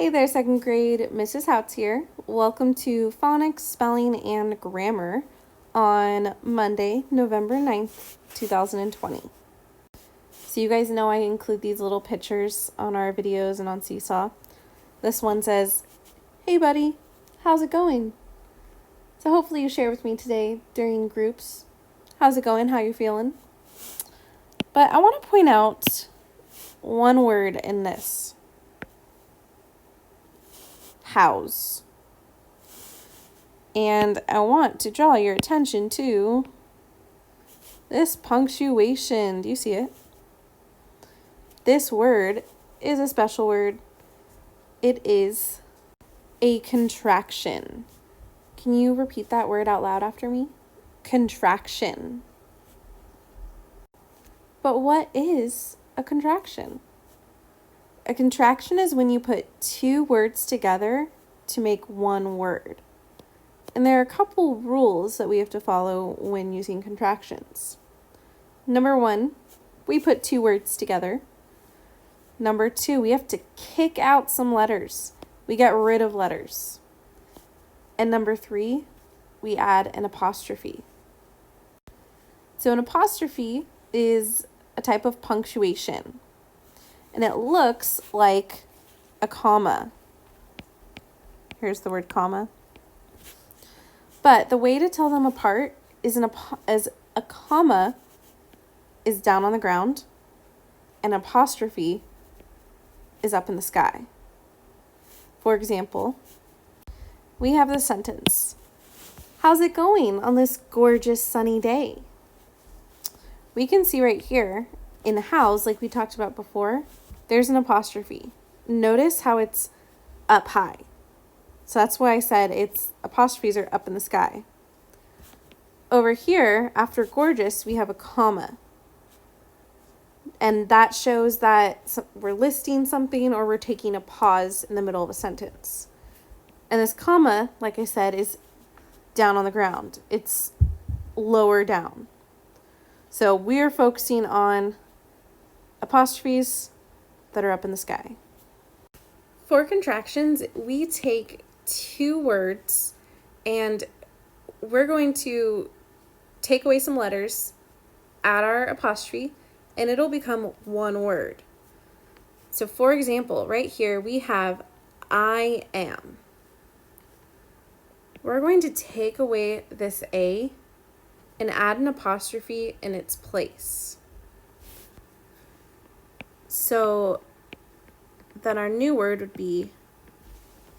Hey there, second grade. Mrs. Houts here. Welcome to Phonics, Spelling, and Grammar on Monday, November 9th, 2020. So you guys know I include these little pictures on our videos and on Seesaw. This one says, "Hey buddy, how's it going?" So hopefully you share with me today during groups. How's it going? How you feeling? But I want to point out one word in this. House. And I want to draw your attention to this punctuation. Do you see it? This word is a special word. It is a contraction. Can you repeat that word out loud after me? Contraction. But what is a contraction? A contraction is when you put two words together to make one word. And there are a couple rules that we have to follow when using contractions. Number one, we put two words together. Number two, we have to kick out some letters. We get rid of letters. And number three, we add an apostrophe. So an apostrophe is a type of punctuation. And it looks like a comma. Here's the word comma. But the way to tell them apart is as a comma is down on the ground and apostrophe is up in the sky. For example, we have the sentence, "How's it going on this gorgeous sunny day?" We can see right here in house, like we talked about before, there's an apostrophe. Notice how it's up high. So that's why I said apostrophes are up in the sky. Over here, after gorgeous, we have a comma. And that shows that we're listing something or we're taking a pause in the middle of a sentence. And this comma, like I said, is down on the ground. It's lower down. So we're focusing on apostrophes that are up in the sky. For contractions, we take two words and we're going to take away some letters, add our apostrophe, and it'll become one word. So for example, right here we have I am. We're going to take away this A and add an apostrophe in its place. So then our new word would be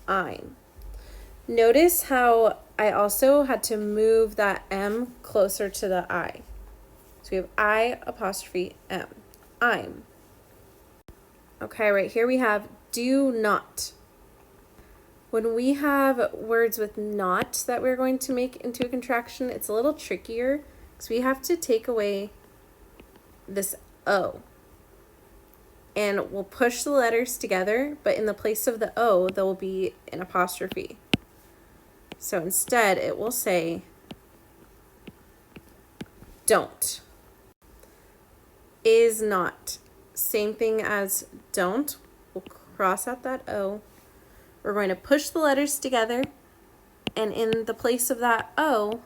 I'm. Notice how I also had to move that M closer to the I. So we have I apostrophe M. I'm. Okay, right here we have do not. When we have words with not that we're going to make into a contraction, it's a little trickier because we have to take away this O. And we'll push the letters together, but in the place of the O, there will be an apostrophe. So instead, it will say don't. Is not. Same thing as don't. We'll cross out that O. We're going to push the letters together, and in the place of that O,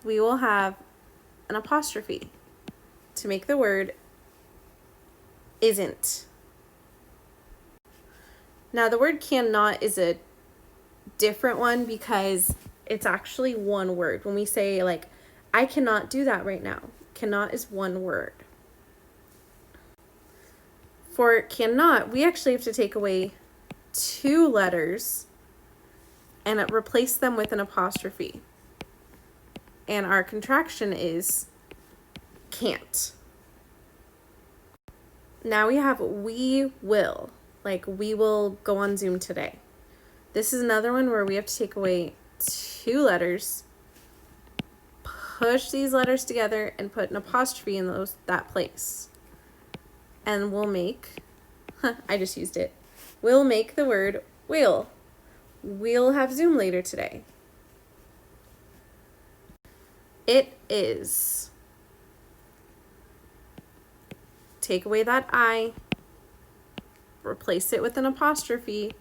we will have an apostrophe to make the word isn't. Now the word cannot is a different one because it's actually one word. When we say like, I cannot do that right now, cannot is one word. For cannot, we actually have to take away two letters and replace them with an apostrophe. And our contraction is can't. Now we have we will, like we will go on Zoom today. This is another one where we have to take away two letters, push these letters together, and put an apostrophe in that place. And we'll make, I just used it. We'll make the word will. We'll have Zoom later today. It is. Take away that I replace it with an apostrophe,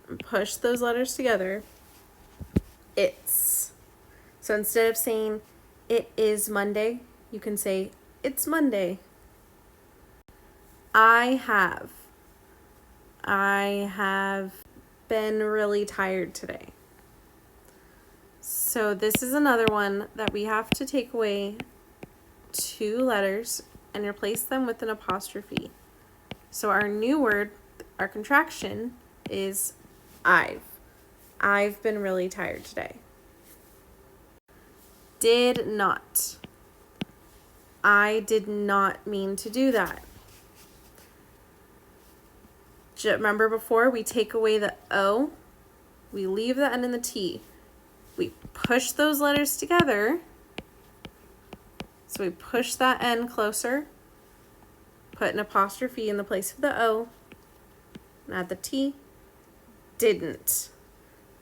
and push those letters together. It's. So instead of saying it is Monday, you can say it's Monday. I have been really tired today. So this is another one that we have to take away 2 letters and replace them with an apostrophe. So our new word, our contraction, is I've. I've been really tired today. Did not. I did not mean to do that. Remember before, we take away the O, we leave the N and the T. We push those letters together. So we push that N closer, put an apostrophe in the place of the O, and add the T. Didn't.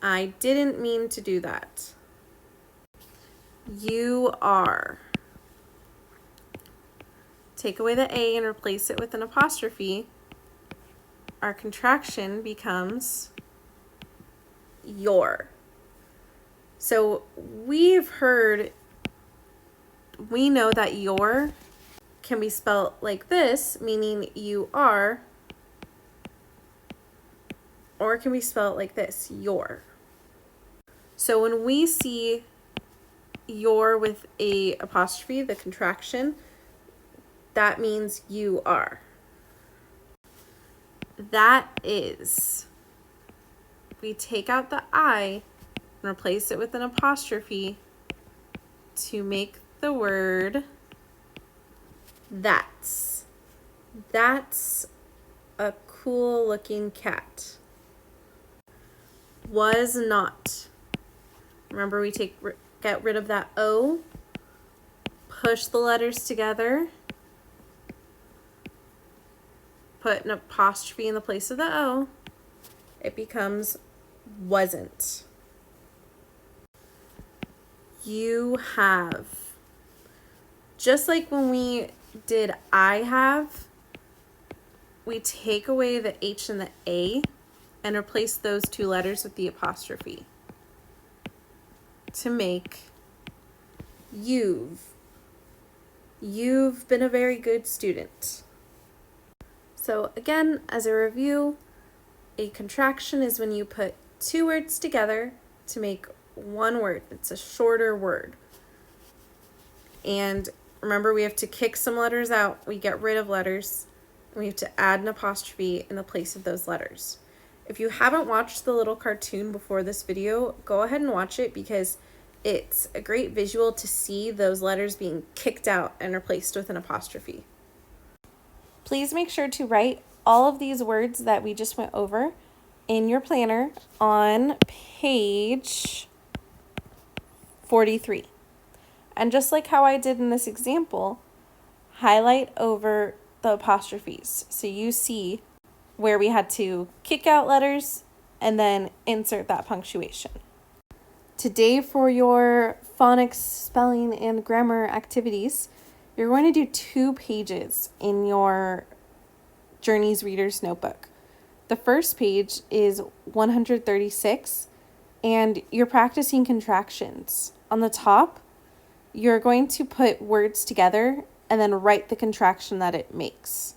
I didn't mean to do that. You are. Take away the A and replace it with an apostrophe. Our contraction becomes your. So we know that your can be spelled like this, meaning you are, or it can be spelled like this, your. So when we see your with a apostrophe, the contraction, that means you are. That is. We take out the I and replace it with an apostrophe to make the word that's. That's a cool looking cat. Was not. Remember, we get rid of that O, push the letters together, put an apostrophe in the place of the O, it becomes wasn't. You have. Just like when we did I have, we take away the H and the A and replace those 2 letters with the apostrophe to make you've. You've been a very good student. So again, as a review, a contraction is when you put 2 words together to make 1 word. It's a shorter word. And remember, we have to kick some letters out. We get rid of letters. And we have to add an apostrophe in the place of those letters. If you haven't watched the little cartoon before this video, go ahead and watch it because it's a great visual to see those letters being kicked out and replaced with an apostrophe. Please make sure to write all of these words that we just went over in your planner on page 43. And just like how I did in this example, highlight over the apostrophes so you see where we had to kick out letters and then insert that punctuation. Today for your phonics spelling and grammar activities, you're going to do 2 pages in your Journeys Reader's Notebook. The first page is 136, and you're practicing contractions. On the top, you're going to put words together and then write the contraction that it makes.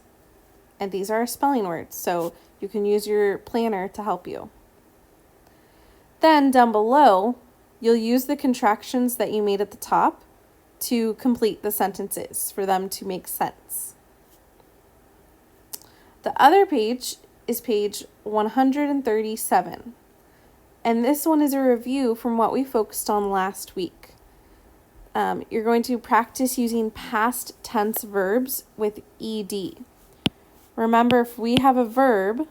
And these are spelling words, so you can use your planner to help you. Then down below, you'll use the contractions that you made at the top to complete the sentences for them to make sense. The other page is page 137. And this one is a review from what we focused on last week. You're going to practice using past tense verbs with ed. Remember, if we have a verb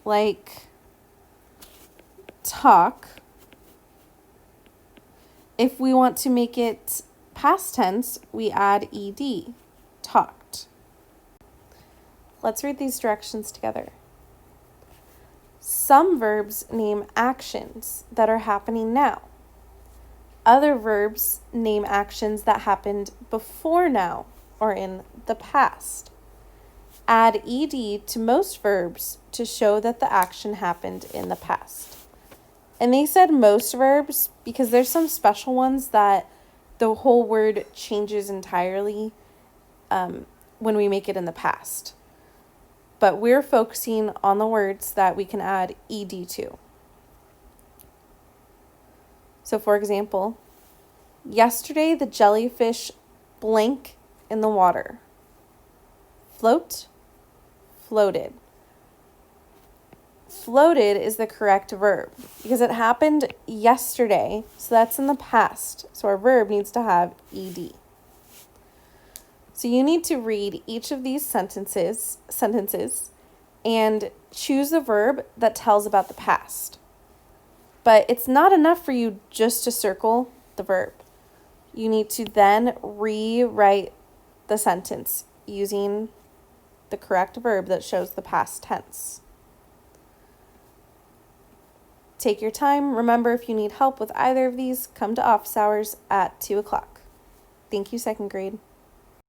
like talk, if we want to make it past tense, we add ed, talked. Let's read these directions together. Some verbs name actions that are happening now. Other verbs name actions that happened before now or in the past. Add ed to most verbs to show that the action happened in the past. And they said most verbs because there's some special ones that the whole word changes entirely when we make it in the past. But we're focusing on the words that we can add ed to. So for example, yesterday the jellyfish blank in the water. Float, floated. Floated is the correct verb because it happened yesterday, so that's in the past. So our verb needs to have ed. So you need to read each of these sentences and choose a verb that tells about the past. But it's not enough for you just to circle the verb. You need to then rewrite the sentence using the correct verb that shows the past tense. Take your time. Remember, if you need help with either of these, come to office hours at 2 o'clock. Thank you, second grade.